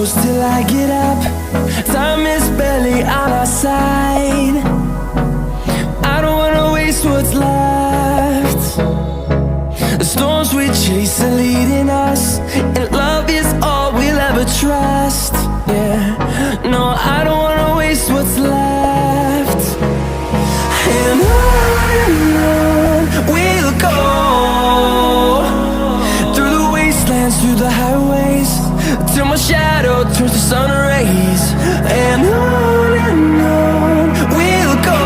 close till I get up. Time is barely on our side. I don't wanna waste what's left. The storms we chase are leading us, and love is all we'll ever trust. Yeah, no, I don't wanna waste what's left. And on we'll go, through the wastelands, through the highways, till my shadow turns to sun rays. And on we'll go,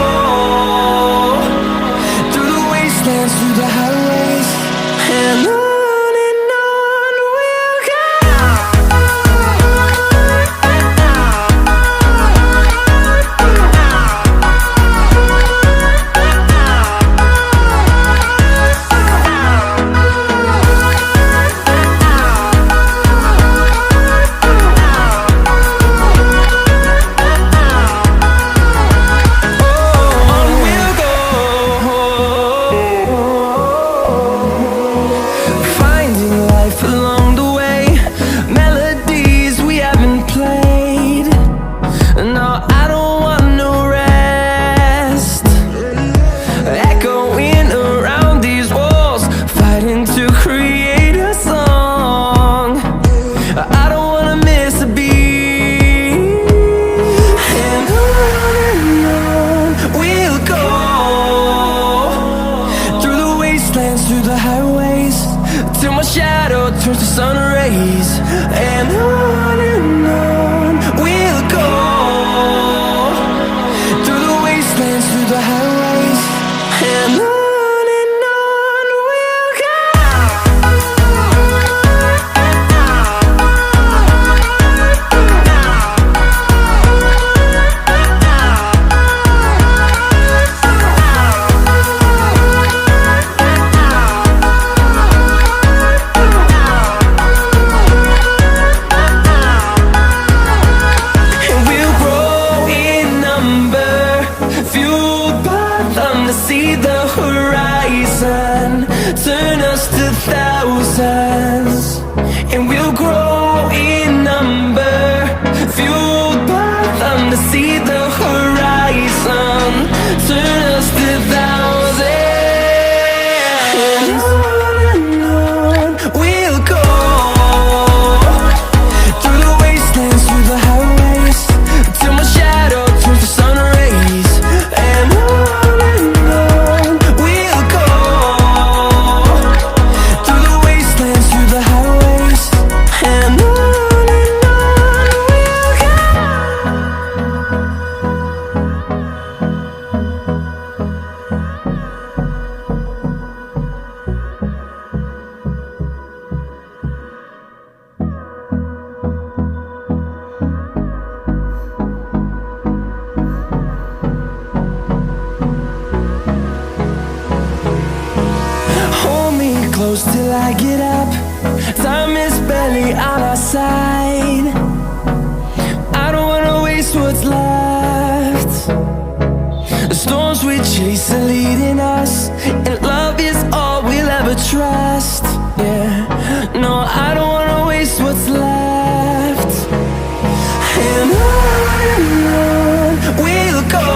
through the wastelands, through the highways, and on. Through the highways, till my shadow turns to sun rays. And on we'll go, through the wastelands, through the highways, and on. See the horizon turn us to thousands, and we'll grow in number, fueled by them. To see the horizon turn us to thousands, and on we'll go, through the wastelands, through the highways, till my shadow turns to sun rays. And close till I get up. Time is barely on our side. I don't wanna waste what's left. The storms we chase are leading us, and love is all we'll ever trust. Yeah, no, I don't wanna waste what's left. And on we'll go,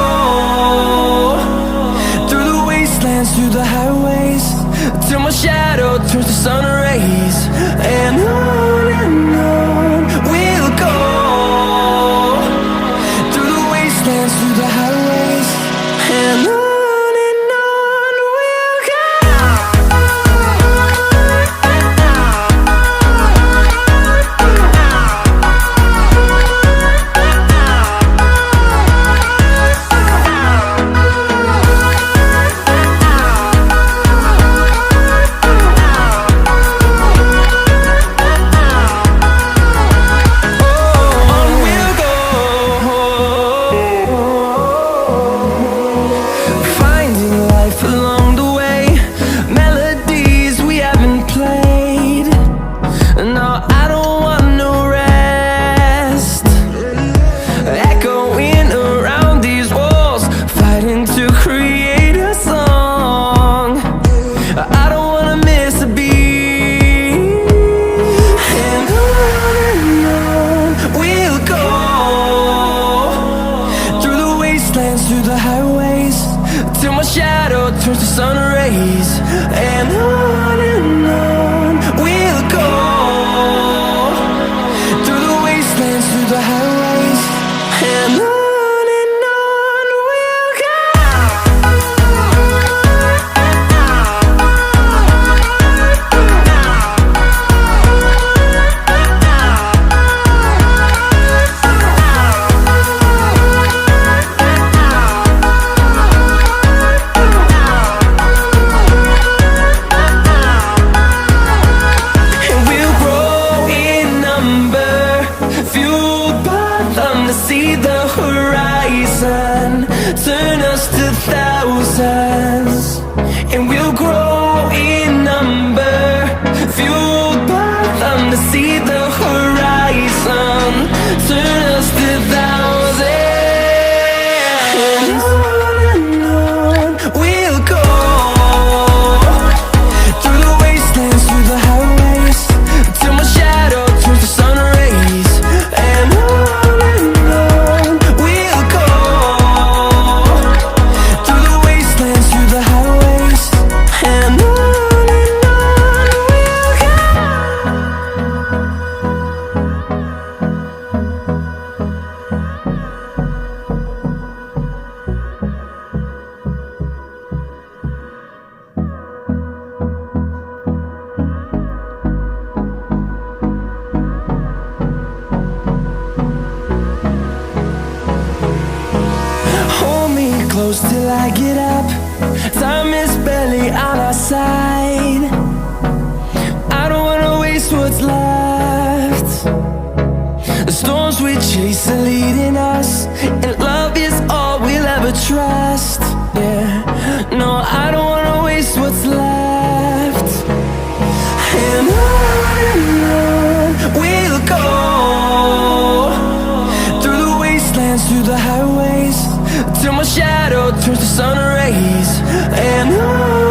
through the wastelands, through the highways, till my shadow turns to sun rays. And on we'll go, through the wastelands, through the highways, and on we'll go. turns to sun rays, and on we'll go, through the wastelands, through the highways, and on we'll go. See the horizon, turn us to thousands, and we'll grow in number, fueled by them to see the horizon, turn us to thousands, and on we'll go, through the wastelands, through the highways, till my shadow turns to sun rays, and on close till I get up. Time is barely on our side. I don't wanna waste what's left. The storms we chase are leading us, and love is all we'll ever trust. Yeah, no, I don't wanna waste what's left. And on we'll go, through the wastelands, through the highways, till my shadow turns to sun rays, and on